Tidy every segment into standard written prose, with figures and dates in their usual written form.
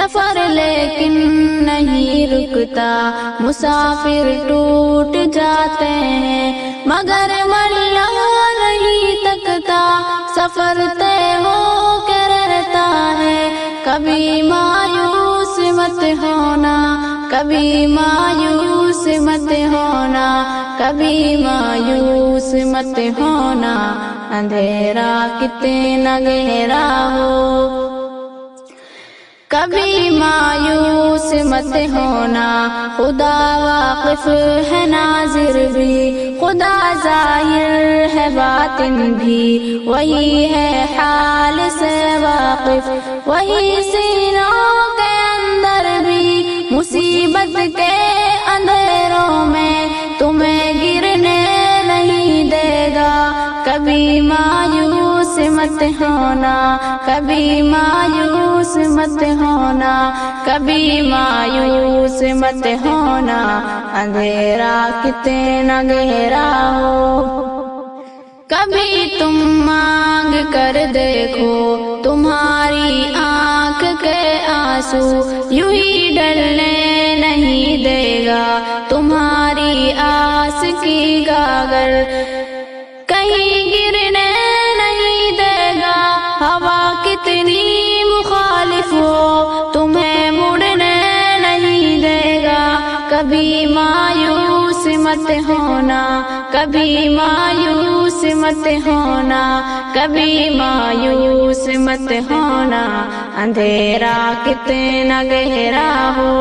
سفر لیکن نہیں رکتا، مسافر ٹوٹ جاتے ہیں مگر ملا نہیں تکتا، سفر طے ہو کے رہتا ہے، کبھی مایوس مت ہونا، کبھی مایوس مت ہونا، کبھی مایوس مت ہونا، اندھیرا کتنا گہرا ہو، کبھی مایوس مت ہونا، خدا واقف ہے ناظر بھی، خدا ظاہر ہے باطن بھی، وہی ہے حال سے واقف، وہی سینوں کے اندر بھی، مصیبت کے اندھیروں میں تمہیں گرنے نہیں دے گا، کبھی مایوس مت ہونا، کبھی مایوس مت ہونا، کبھی مایوس مت ہونا، اندھیرا کتنا گہرا ہو، کبھی تم مانگ کر دیکھو تمہاری آنکھ کے آنسو یوں ہی ڈلنے نہیں دے گا، تمہاری آس کی گاگر کہیں گرنے نہیں دے گا، ہوا کتنی مخالف ہو تمہیں مڑنے نہیں دے گا، کبھی مایوس مت ہونا، کبھی مایوس مت ہونا، کبھی مایوس مت ہونا، اندھیرا کتنا گہرا ہو،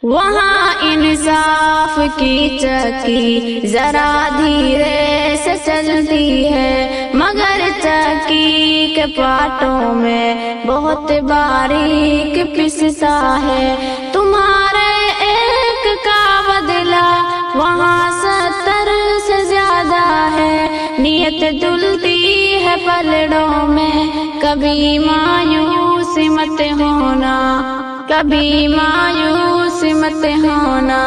وہاں انصاف کی چکی ذرا دھیرے سے چلتی ہے، مگر چکی کے پاٹوں میں بہت باریک پستا ہے، تمہارے ایک کا بدلہ وہاں 70 سے زیادہ ہے، نیت دھلتی ہے پلڑوں میں، کبھی مایوس مت ہونا، کبھی مایوس مت ہونا،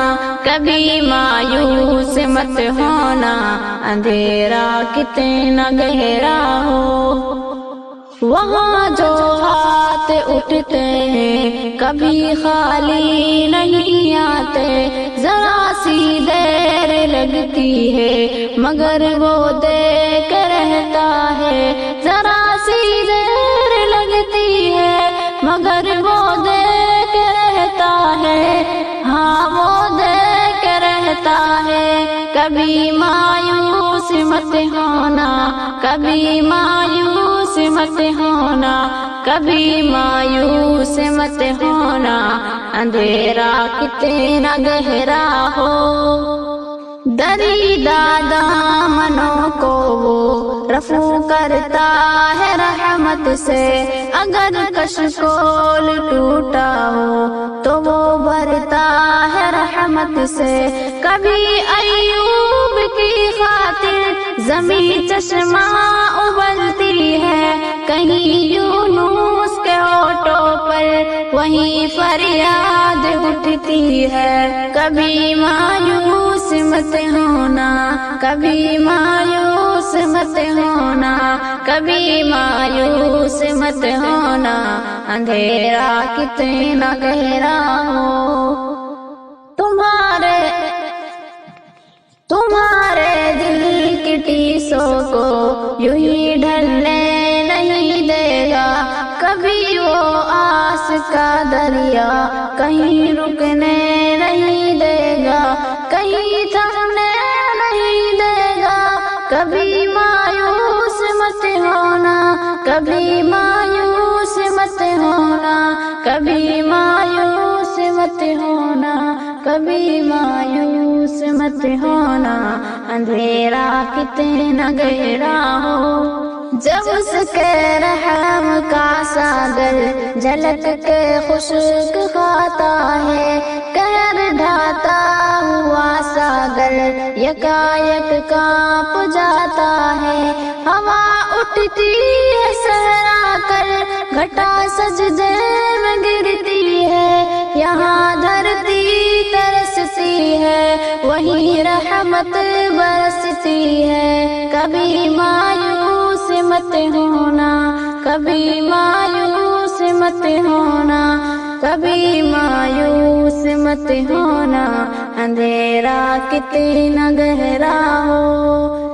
کبھی مایوس مت ہونا، اندھیرا کتنا گہرا ہو، وہاں جو ہاتھ اٹھتے ہیں کبھی خالی نہیں آتے، ذرا سی دیر لگتی ہے مگر وہ دے کے رہتا ہے، ذرا سی دیر لگتی ہے مگر وہ دے کے رہتا ہے، ہاں وہ دے کے رہتا ہے، کبھی مایوس مت ہونا، کبھی مایوس مت ہونا، کبھی مایوس مت ہونا، اندھیرا کتنا گہرا ہو، دریدہ دامنوں کو وہ رفو کرتا ہے رحمت سے، اگر کشکول ٹوٹا ہو تو وہ بھرتا ہے رحمت سے، کبھی ایوب کی خاطر زمین چشمہ ابلتی ہے، کہیں یونس کے ہونٹوں پر وہیں فریاد اٹھتی ہے، کبھی مایوس مت ہونا، کبھی مایوس مت ہونا، کبھی مایوس مت ہونا، اندھیرا کتنا گہرا ہو، تمہارے دل کی ٹیسوں کو یوں ہی ڈھلنے نہیں دے گا، کبھی وہ آس کا دریا کہیں رکنے نہیں دے گا، کہیں تھمنے نہیں دے گا، کبھی مایوس مت ہونا، کبھی مایوس مت ہونا، کبھی مایوس مت ہونا، کبھی مایوس مت ہونا، اندھیرا کتنا گہرا ہو، جب اس کے رحم کا ساگر جھلک کے خشک کھاتا ہے، قہر ڈھاتا ہوا ساگر یکایک کانپ جاتا ہے، ہوا اٹھتی ہے صحرا کر گھٹا سجدے میں گرتی ہے، یہاں دھرتی ترستی ہے وہیں رحمت برستی ہے، کبھی مایوس مت ہونا، کبھی مایوس مت ہونا، کبھی مایوس مت ہونا، اندھیرا کتنا گہرا ہو